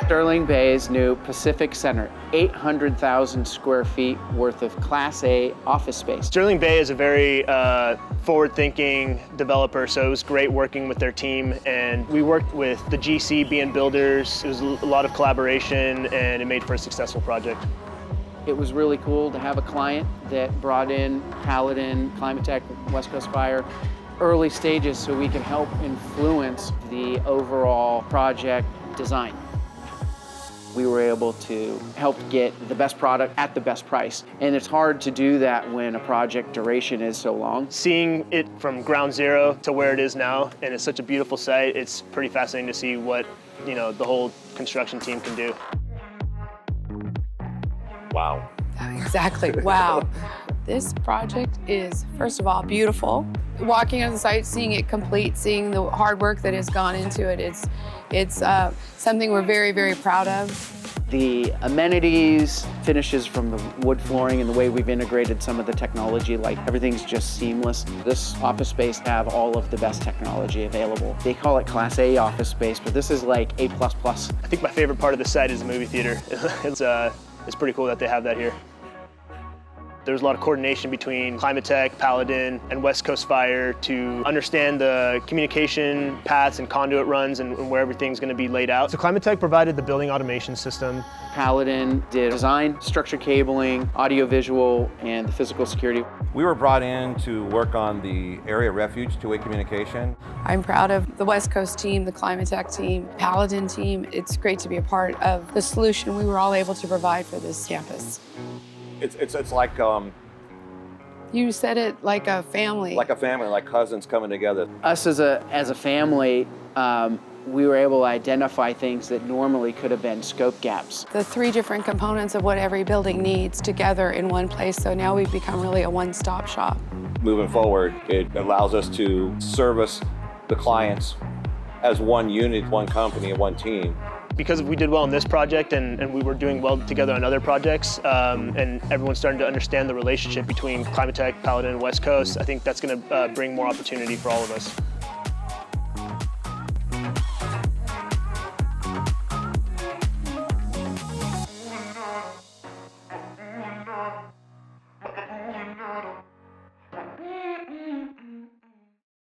Sterling Bay's new Pacific Center, 800,000 square feet worth of Class A office space. Sterling Bay is a very forward-thinking developer, so it was great working with their team. And we worked with the GC being builders. It was a lot of collaboration, and it made for a successful project. It was really cool to have a client that brought in Paladin, Climatec, West Coast Fire, early stages so we can help influence the overall project design. We were able to help get the best product at the best price. And it's hard to do that when a project duration is so long. Seeing it from ground zero to where it is now, and it's such a beautiful site, it's pretty fascinating to see what, the whole construction team can do. Wow. Exactly, wow. This project is, first of all, beautiful. Walking on the site, seeing it complete, seeing the hard work that has gone into it, it's something we're very, very proud of. The amenities, finishes from the wood flooring and the way we've integrated some of the technology, like everything's just seamless. This office space have all of the best technology available. They call it Class A office space, but this is like A++. I think my favorite part of the site is the movie theater. It's pretty cool that they have that here. There's a lot of coordination between Climatec, Paladin, and West Coast Fire to understand the communication paths and conduit runs and where everything's going to be laid out. So Climatec provided the building automation system. Paladin did design, structured cabling, audio-visual, and the physical security. We were brought in to work on the area refuge, two-way communication. I'm proud of the West Coast team, the Climatec team, Paladin team. It's great to be a part of the solution we were all able to provide for this campus. It's like you said it like a family. like a family, like cousins coming together. Us as a family, we were able to identify things that normally could have been scope gaps. The three different components of what every building needs together in one place, so now we've become really a one-stop shop. Moving forward, it allows us to service the clients as one unit, one company, and one team. Because we did well on this project and we were doing well together on other projects, and everyone's starting to understand the relationship between Climatec, Paladin, and West Coast, I think that's going to bring more opportunity for all of us.